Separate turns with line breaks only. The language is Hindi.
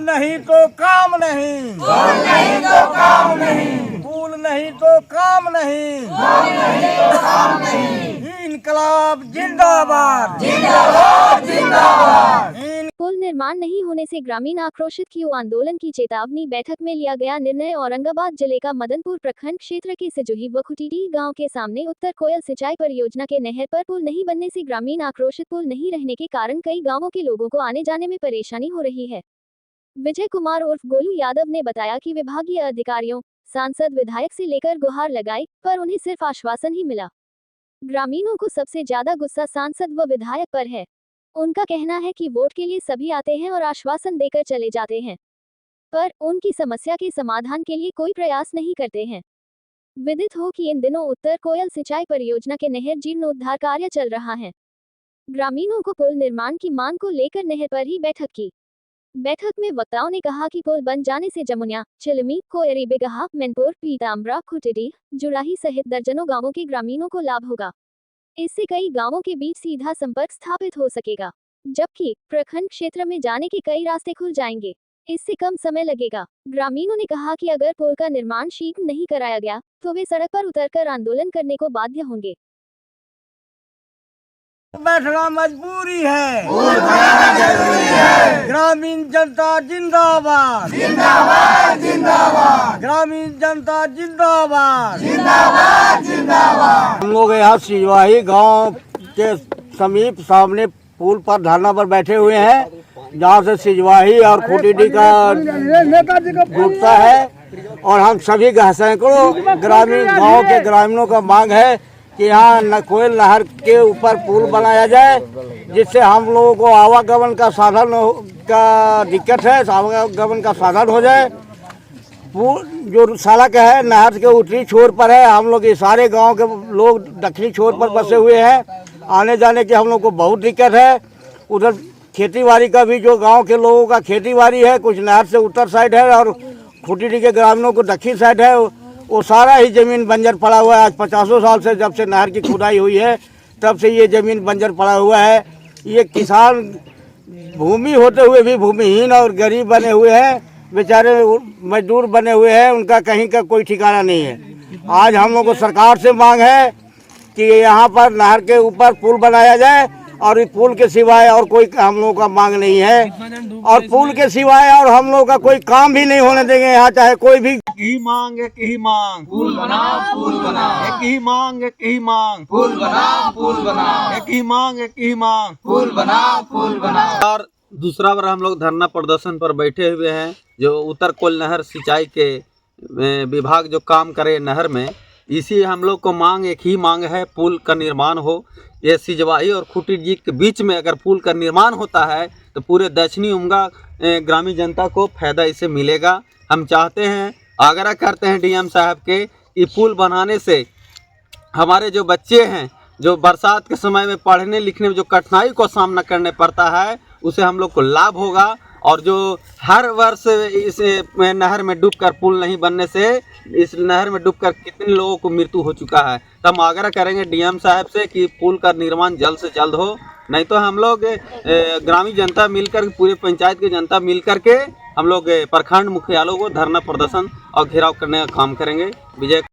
नहीं तो काम नहीं,
पुल नहीं तो काम नहीं,
पुल नहीं तो काम नहीं,
पुल नहीं तो काम नहीं।
इनकलाब जिंदाबाद,
जिंदाबाद जिंदाबाद।
पुल निर्माण नहीं होने से ग्रामीण आक्रोशित कियो आंदोलन की चेतावनी। बैठक में लिया गया निर्णय। औरंगाबाद जिले का मदनपुर प्रखंड क्षेत्र के सिजुही व खुटीडी गांव के सामने उत्तर कोयल सिंचाई परियोजना के नहर पर पुल नहीं बनने से ग्रामीण आक्रोशित। पुल नहीं रहने के कारण कई गांवों के लोगों को आने जाने में परेशानी हो रही है। विजय कुमार उर्फ गोलू यादव ने बताया कि विभागीय अधिकारियों, सांसद, विधायक से लेकर गुहार लगाई, पर उन्हें सिर्फ आश्वासन ही मिला। ग्रामीणों को सबसे ज्यादा गुस्सा सांसद व विधायक पर है। उनका कहना है कि वोट के लिए सभी आते हैं और आश्वासन देकर चले जाते हैं, पर उनकी समस्या के समाधान के लिए कोई प्रयास नहीं करते हैं। विदित हो कि इन दिनों उत्तर कोयल सिंचाई परियोजना के नहर जीर्णोद्धार कार्य चल रहा है। ग्रामीणों को पुल निर्माण की मांग को लेकर नहर पर ही बैठक की। बैठक में वक्ताओं ने कहा कि पुल बन जाने से जमुनिया, चिलमी, कोयरी, बिगहा, मैनपुर, पीताम्बरा, खुटीडी, जुड़ाही सहित दर्जनों गांवों के ग्रामीणों को लाभ होगा। इससे कई गांवों के बीच सीधा संपर्क स्थापित हो सकेगा, जबकि प्रखंड क्षेत्र में जाने के कई रास्ते खुल जाएंगे। इससे कम समय लगेगा। ग्रामीणों ने कहा कि अगर पुल का निर्माण शीघ्र नहीं कराया गया तो वे सड़क पर उतरकर आंदोलन करने को बाध्य होंगे।
बैठना मजबूरी है,
पुल बनाना जरूरी है।
ग्रामीण जनता जिंदाबाद,
जिंदाबाद जिंदाबाद,
ग्रामीण जनता जिंदाबाद,
जिंदाबाद जिंदाबाद।
हम लोग यहाँ सिजवाही गांव के समीप सामने पुल पर धरना पर बैठे हुए हैं, जहाँ से सिजवाही और खुटीडी का जुड़ता है। और हम सभी सैकड़ों ग्रामीण गांव के ग्रामीणों का मांग है कि यहाँ कोयल नहर के ऊपर पुल बनाया जाए, जिससे हम लोगों को आवागमन का साधन का दिक्कत है, आवागमन का साधन हो जाए। पुल जो सड़क है नहर के उत्तरी छोर पर है, हम लोग ये सारे गांव के लोग दक्षिणी छोर पर बसे हुए हैं। आने जाने की हम लोग को बहुत दिक्कत है। उधर खेतीबाड़ी का भी जो गांव के लोगों का खेतीबाड़ी है, कुछ नहर से उत्तर साइड है और खुटीडी के ग्रामीणों को दक्षिण साइड है, वो सारा ही जमीन बंजर पड़ा हुआ है। आज 50 साल से जब से नहर की खुदाई हुई है तब से ये जमीन बंजर पड़ा हुआ है। ये किसान भूमि होते हुए भी भूमिहीन और गरीब बने हुए हैं, बेचारे मजदूर बने हुए हैं, उनका कहीं का कोई ठिकाना नहीं है। आज हम लोग को सरकार से मांग है कि यहाँ पर नहर के ऊपर पुल बनाया जाए, और इस पुल के सिवाय और कोई हम लोगों का मांग नहीं है। और पुल के सिवाय और हम लोग का कोई काम भी नहीं होने देंगे यहाँ, चाहे कोई भी।
एक ही मांग, एक ही मांग,
पुल बनाओ, पुल बनाओ।
एक ही मांग, एक ही मांग,
पुल बनाओ, पुल बनाओ।
एक ही मांग, एक ही मांग,
पुल बनाओ, पुल बनाओ।
और दूसरा बार हम लोग धरना प्रदर्शन पर बैठे हुए हैं। जो उत्तर कोयल नहर सिंचाई के विभाग जो काम करे नहर में, इसी हम लोग को मांग, एक ही मांग है, पुल का निर्माण हो। ये सिजवाही और खुटीडी के बीच में अगर पुल का निर्माण होता है तो पूरे दक्षिणी उमगा ग्रामीण जनता को फायदा इससे मिलेगा। हम चाहते हैं, आग्रह करते हैं डीएम साहब के कि पुल बनाने से हमारे जो बच्चे हैं, जो बरसात के समय में पढ़ने लिखने में जो कठिनाई को सामना करने पड़ता है, उसे हम लोग को लाभ होगा। और जो हर वर्ष इस नहर में डूबकर पुल नहीं बनने से इस नहर में डूबकर कितने लोगों को मृत्यु हो चुका है। तो हम आग्रह करेंगे डीएम साहब से कि पुल का निर्माण जल्द से जल्द हो, नहीं तो हम लोग ग्रामीण जनता मिलकर, पूरे पंचायत की जनता मिलकर के हम लोग प्रखंड मुख्यालयों को धरना प्रदर्शन और घेराव करने का काम करेंगे। विजय।